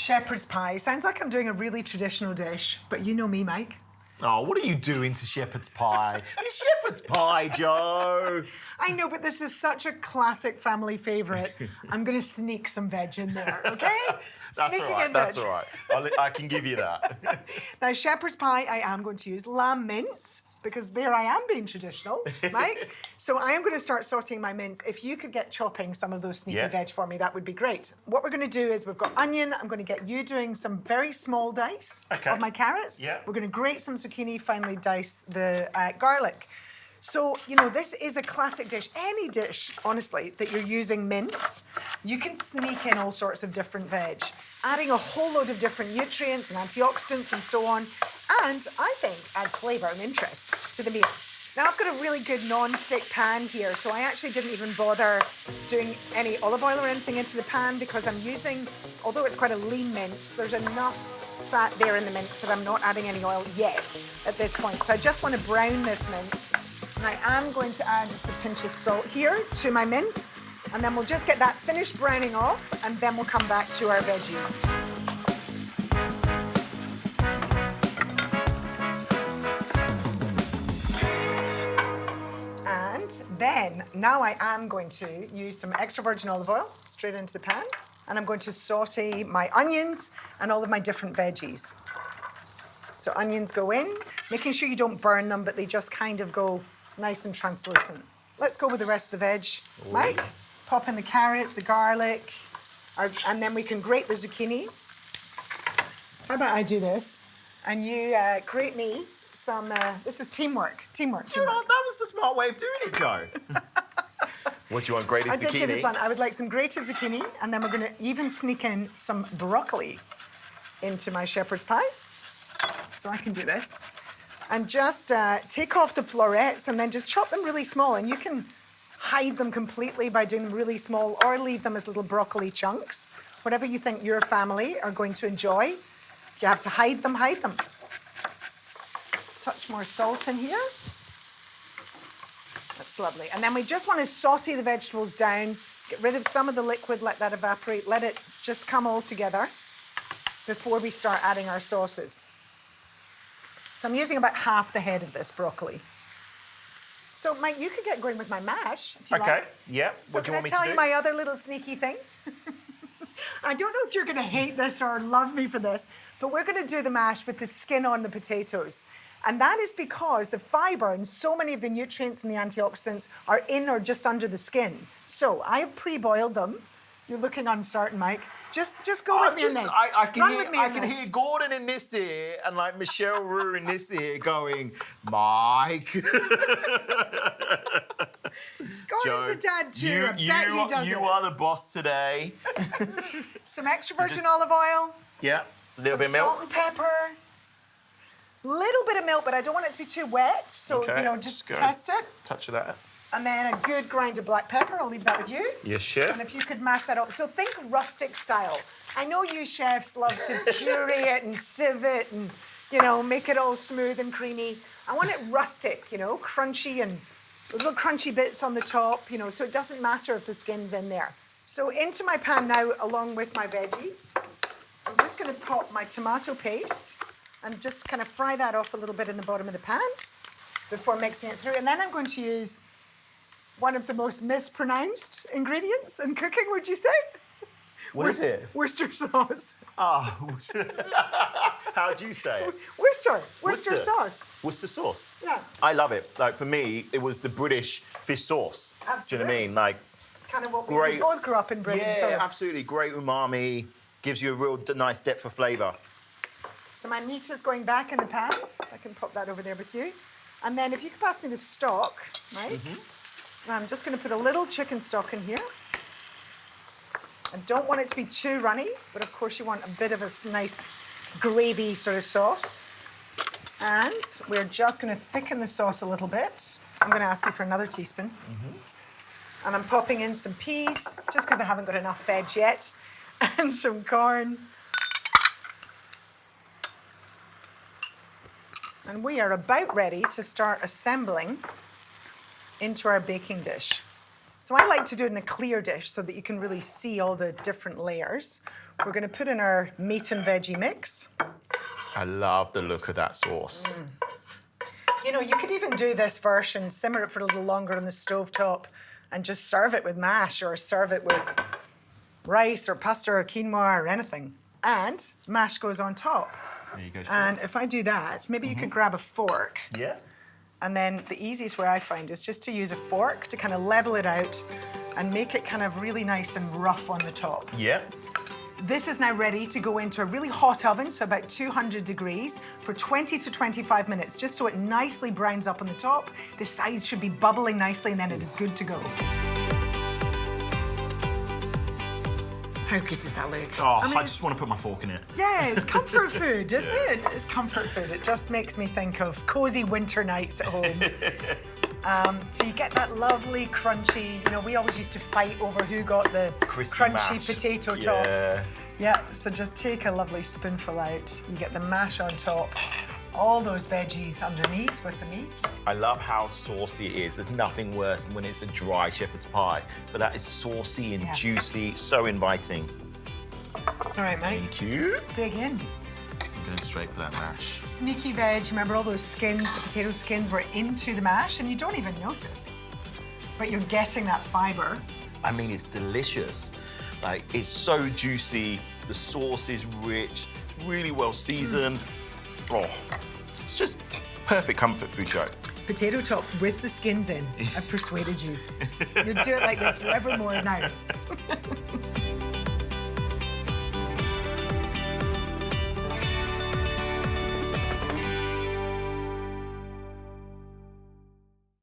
Shepherd's pie. Sounds like I'm doing a really traditional dish, but you know me, Mike. Oh, what are you doing to shepherd's pie? It's shepherd's pie, Joe. I know, but this is such a classic family favourite. I'm going to sneak some veg in there, okay? That's all right, that's all right. I can give you that. Now, shepherd's pie, I am going to use lamb mince, because there I am being traditional, Mike. So I am going to start sauteing my mince. If you could get chopping some of those sneaky veg for me, that would be great. What we're going to do is we've got onion. I'm going to get you doing some very small dice of my carrots. Yeah. We're going to grate some zucchini, finally dice the garlic. So, you know, this is a classic dish. Any dish, honestly, that you're using mince, you can sneak in all sorts of different veg, adding a whole load of different nutrients and antioxidants and so on, and I think adds flavour and interest to the meal. Now, I've got a really good non-stick pan here, so I actually didn't even bother doing any olive oil or anything into the pan because I'm using, although it's quite a lean mince, there's enough fat there in the mince that I'm not adding any oil yet at this point. So I just want to brown this mince. And I am going to add just a pinch of salt here to my mince, and then we'll just get that finished browning off, and then we'll come back to our veggies. And then, now I am going to use some extra virgin olive oil straight into the pan, and I'm going to saute my onions and all of my different veggies. So onions go in, making sure you don't burn them, but they just kind of go nice and translucent. Let's go with the rest of the veg. Mike, pop in the carrot, the garlic, and then we can grate the zucchini. How about I do this, and you grate me some, this is teamwork. Teamwork. You know, that was the smart way of doing it, Joe. What do you want, grated zucchini? I did give it fun. I would like some grated zucchini, and then we're going to even sneak in some broccoli into my shepherd's pie. So I can do this. And just take off the florets and then just chop them really small. And you can hide them completely by doing them really small or leave them as little broccoli chunks. Whatever you think your family are going to enjoy. If you have to hide them, hide them. Touch more salt in here. That's lovely. And then we just want to saute the vegetables down, get rid of some of the liquid, let that evaporate, let it just come all together before we start adding our sauces. So I'm using about half the head of this broccoli. So, Mike, you could get going with my mash, if you like. Okay, yeah. So What do you want me to do? can I tell you my other little sneaky thing? I don't know if you're going to hate this or love me for this, but we're going to do the mash with the skin on the potatoes. And that is because the fibre and so many of the nutrients and the antioxidants are in or just under the skin. So I have pre-boiled them. You're looking uncertain, Mike. Just go with me in this. I can hear Gordon in this ear and like Michelle Roux in this ear going, Mike. Gordon's a dad too. I bet he does you are the boss today. Some extra virgin olive oil. Yeah, a little bit of milk. Salt and pepper. Little bit of milk, but I don't want it to be too wet. So, okay, you know, just test it. Touch of that. And then a good grind of black pepper. I'll leave that with you. Yes, chef. And if you could mash that up. So think rustic style. I know you chefs love to puree it and sieve it and, you know, make it all smooth and creamy. I want it rustic, you know, crunchy and little crunchy bits on the top, you know, so it doesn't matter if the skin's in there. So into my pan now, along with my veggies, I'm just going to pop my tomato paste and just kind of fry that off a little bit in the bottom of the pan before mixing it through. And then I'm going to use one of the most mispronounced ingredients in cooking, would you say? What is it? Worcester sauce. Oh, how do you say it? Worcester sauce. Worcester sauce? Yeah. I love it. Like, for me, it was the British fish sauce. Absolutely. Do you know what I mean? Like, kind of what we both grew up in Britain. Yeah, so. absolutely. Great umami. Gives you a real nice depth of flavour. So my meat is going back in the pan. I can pop that over there with you. And then if you could pass me the stock, right? Mm-hmm. I'm just going to put a little chicken stock in here. I don't want it to be too runny, but of course you want a bit of a nice gravy sort of sauce. And we're just going to thicken the sauce a little bit. I'm going to ask you for another teaspoon. Mm-hmm. And I'm popping in some peas, just because I haven't got enough veg yet, and some corn. And we are about ready to start assembling into our baking dish. So I like to do it in a clear dish so that you can really see all the different layers. we're going to put in our meat and veggie mix. I love the look of that sauce. You know, you could even do this version, simmer it for a little longer on the stovetop and just serve it with mash or serve it with rice or pasta or quinoa or anything. And mash goes on top. There you go. And if I do that, maybe you could grab a fork. Yeah. And then the easiest way I find is just to use a fork to kind of level it out and make it kind of really nice and rough on the top. Yeah. This is now ready to go into a really hot oven, so about 200 degrees, for 20 to 25 minutes, just so it nicely browns up on the top. The sides should be bubbling nicely, and then it is good to go. How good does that look? Oh, I mean, I just want to put my fork in it. yeah, it's comfort food, isn't it? It's comfort food. It just makes me think of cosy winter nights at home. So you get that lovely crunchy, you know, we always used to fight over who got the Crispy crunchy mash. potato top. Yeah. Yeah, so just take a lovely spoonful out. You get the mash on top, all those veggies underneath with the meat. I love how saucy it is. There's nothing worse than when it's a dry shepherd's pie, but that is saucy and Yeah. juicy, so inviting. All right, mate, Thank you. dig in. I'm going straight for that mash. Sneaky veg, remember all those skins, the potato skins were into the mash and you don't even notice. But you're getting that fibre. I mean, it's delicious. Like, it's so juicy. The sauce is rich, really well seasoned. Oh, it's just perfect comfort food, Joe. Potato top with the skins in. I've persuaded you. You'll do it like this forevermore now.